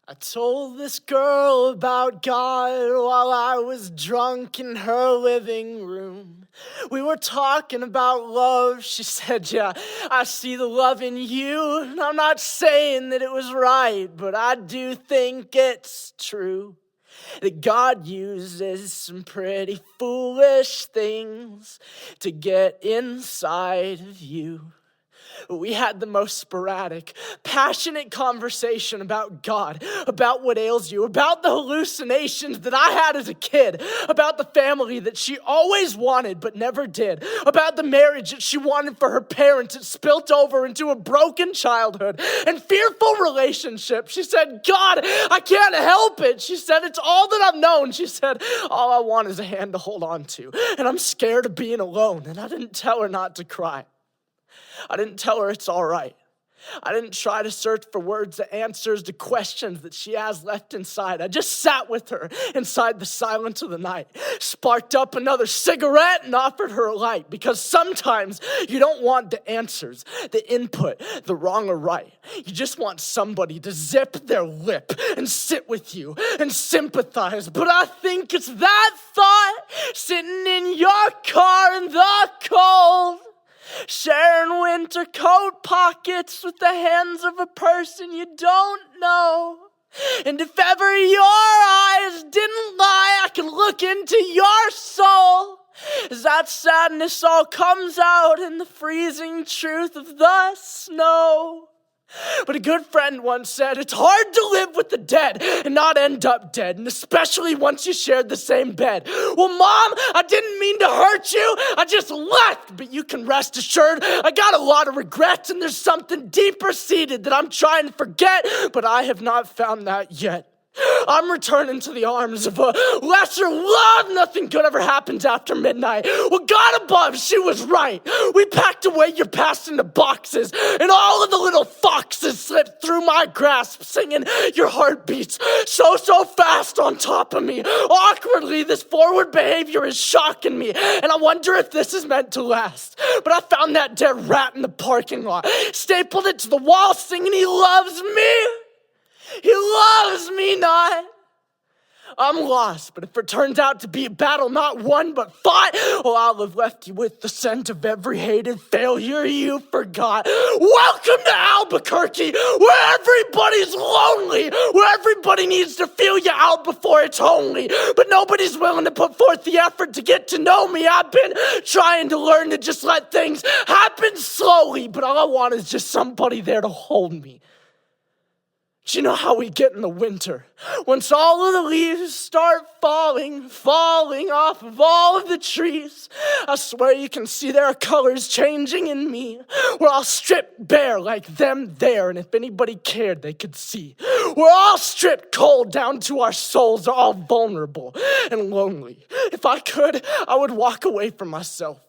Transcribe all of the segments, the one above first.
I told this girl about God while I was drunk in her living room. We were talking about love. She said, yeah, I see the love in you. And I'm not saying that it was right, but I do think it's true that God uses some pretty foolish things to get inside of you. We had the most sporadic, passionate conversation about God, about what ails you, about the hallucinations that I had as a kid, about the family that she always wanted but never did, about the marriage that she wanted for her parents that spilt over into a broken childhood and fearful relationships. She said, God, I can't help it. She said, it's all that I've known. She said, all I want is a hand to hold on to, and I'm scared of being alone. And I didn't tell her not to cry. I didn't tell her it's all right. I didn't try to search for words that answers to questions that she has left inside. I just sat with her inside the silence of the night, sparked up another cigarette and offered her a light, because sometimes you don't want the answers, the input, the wrong or right. You just want somebody to zip their lip and sit with you and sympathize. But I think it's that thought sitting in your car in the cold, sharing winter coat pockets with the hands of a person you don't know. And if ever your eyes didn't lie, I can look into your soul, as that sadness all comes out in the freezing truth of the snow. But a good friend once said, it's hard to live with the dead and not end up dead, and especially once you shared the same bed. Well, Mom, I didn't mean to hurt you. I just left, but you can rest assured I got a lot of regrets, and there's something deeper seated that I'm trying to forget, but I have not found that yet. I'm returning to the arms of a lesser love. Nothing good ever happens after midnight. Well, God above, she was right. We packed away your past into boxes, and all of the little foxes slipped through my grasp, singing your heartbeats so fast on top of me. Awkwardly, this forward behavior is shocking me, and I wonder if this is meant to last. But I found that dead rat in the parking lot, stapled it to the wall, singing he loves me. He loves me not. I'm lost, but if it turns out to be a battle not won but fought, well, I'll have left you with the scent of every hated failure you forgot. Welcome to Albuquerque, where everybody's lonely, where everybody needs to feel you out before it's homely, but nobody's willing to put forth the effort to get to know me. I've been trying to learn to just let things happen slowly, but all I want is just somebody there to hold me. Do you know how we get in the winter? Once all of the leaves start falling off of all of the trees, I swear you can see their colors changing in me. We're all stripped bare like them there, and if anybody cared, they could see. We're all stripped cold down to our souls, all vulnerable and lonely. If I could, I would walk away from myself.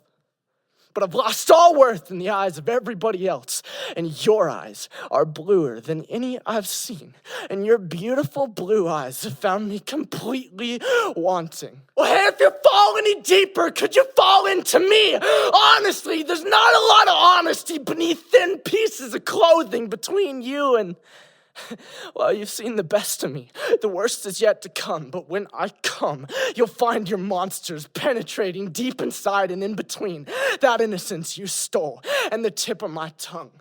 But I've lost all worth in the eyes of everybody else, and your eyes are bluer than any I've seen, and your beautiful blue eyes have found me completely wanting. Well, hey, if you fall any deeper, could you fall into me? Honestly, there's not a lot of honesty beneath thin pieces of clothing between you and... Well, you've seen the best of me. The worst is yet to come, but when I come, you'll find your monsters penetrating deep inside and in between that innocence you stole and the tip of my tongue.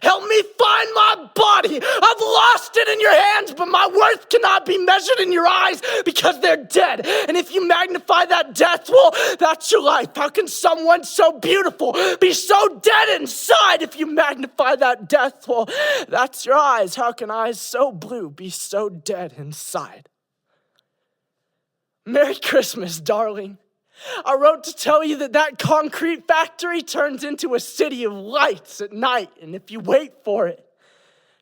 Help me find my body. I've lost it in your hands, but my worth cannot be measured in your eyes because they're dead. And if you magnify that death, well, that's your life. How can someone so beautiful be so dead inside? If you magnify that death, well, that's your eyes. How can eyes so blue be so dead inside? Merry Christmas, darling. I wrote to tell you that concrete factory turns into a city of lights at night, and if you wait for it,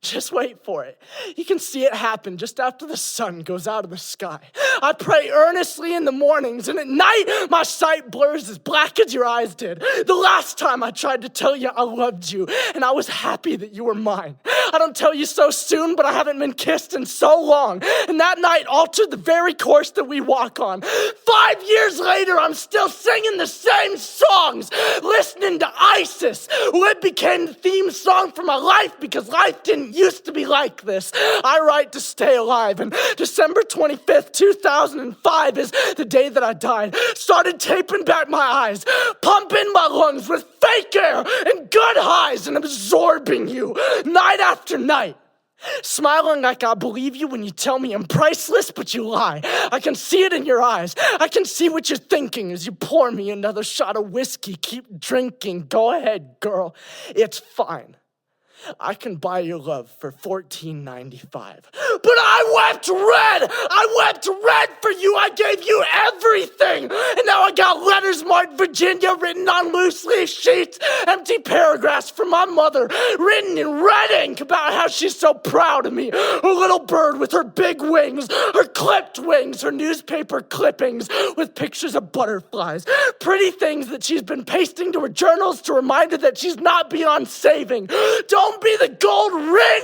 just wait for it. You can see it happen just after the sun goes out of the sky. I pray earnestly in the mornings, and at night my sight blurs as black as your eyes did. The last time I tried to tell you I loved you, and I was happy that you were mine. I don't tell you so soon, but I haven't been kissed in so long. And that night altered the very course that we walk on. 5 years later, I'm still singing the same songs, listening to ISIS. It became the theme song for my life because life didn't used to be like this. I write to stay alive, and December 25th, 2005 is the day that I died. Started taping back my eyes, pumping my lungs with fake air and good highs, and absorbing you night after night. Smiling like I believe you when you tell me I'm priceless, but you lie. I can see it in your eyes. I can see what you're thinking as you pour me another shot of whiskey. Keep drinking. Go ahead, girl. It's fine. I can buy your love for $14.95. But I wept red! I wept red for you! I gave you everything! And now I got letters marked Virginia written on loose leaf sheets, empty paragraphs from my mother, written in red ink about how she's so proud of me. Her little bird with her big wings, her clipped wings, her newspaper clippings with pictures of butterflies. Pretty things that she's been pasting to her journals to remind her that she's not beyond saving. Don't be the gold ring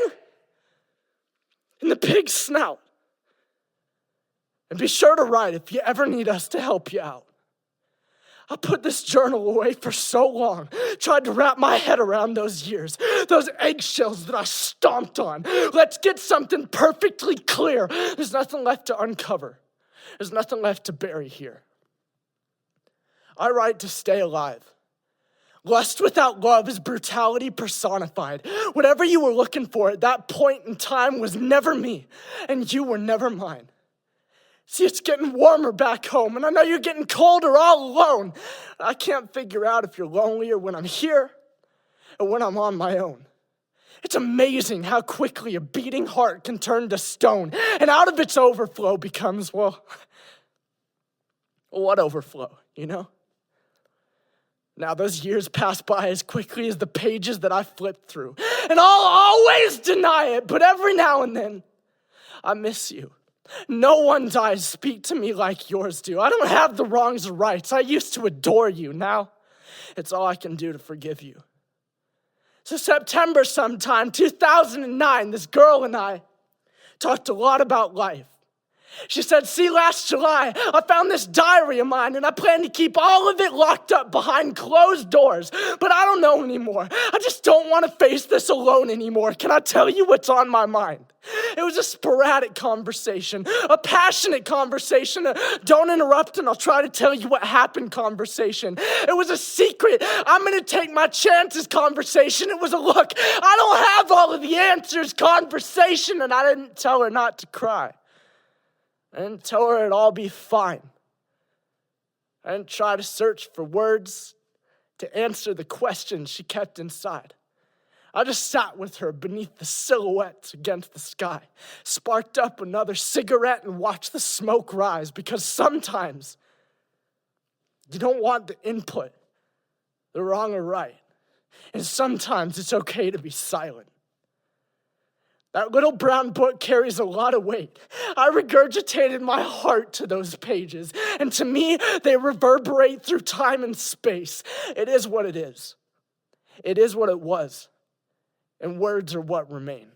in the pig's snout. And be sure to write if you ever need us to help you out. I put this journal away for so long, tried to wrap my head around those years, those eggshells that I stomped on. Let's get something perfectly clear. There's nothing left to uncover. There's nothing left to bury here. I write to stay alive. Lust without love is brutality personified. Whatever you were looking for at that point in time was never me, and you were never mine. See, it's getting warmer back home, and I know you're getting colder all alone. I can't figure out if you're lonelier when I'm here or when I'm on my own. It's amazing how quickly a beating heart can turn to stone, and out of its overflow becomes, well, what overflow, you know? Now, those years pass by as quickly as the pages that I flipped through. And I'll always deny it, but every now and then, I miss you. No one's eyes speak to me like yours do. I don't have the wrongs or rights. I used to adore you. Now, it's all I can do to forgive you. So September sometime, 2009, this girl and I talked a lot about life. She said, see, last July, I found this diary of mine, and I plan to keep all of it locked up behind closed doors. But I don't know anymore. I just don't want to face this alone anymore. Can I tell you what's on my mind? It was a sporadic conversation, a passionate conversation, don't interrupt and I'll try to tell you what happened conversation. It was a secret, I'm going to take my chances conversation. It was a look, I don't have all of the answers conversation, and I didn't tell her not to cry. I didn't tell her it'd all be fine. I didn't try to search for words to answer the questions she kept inside. I just sat with her beneath the silhouettes against the sky, sparked up another cigarette and watched the smoke rise, because sometimes you don't want the input, the wrong or right. And sometimes it's okay to be silent. That little brown book carries a lot of weight. I regurgitated my heart to those pages, and to me, they reverberate through time and space. It is what it is. It is what it was, and words are what remain.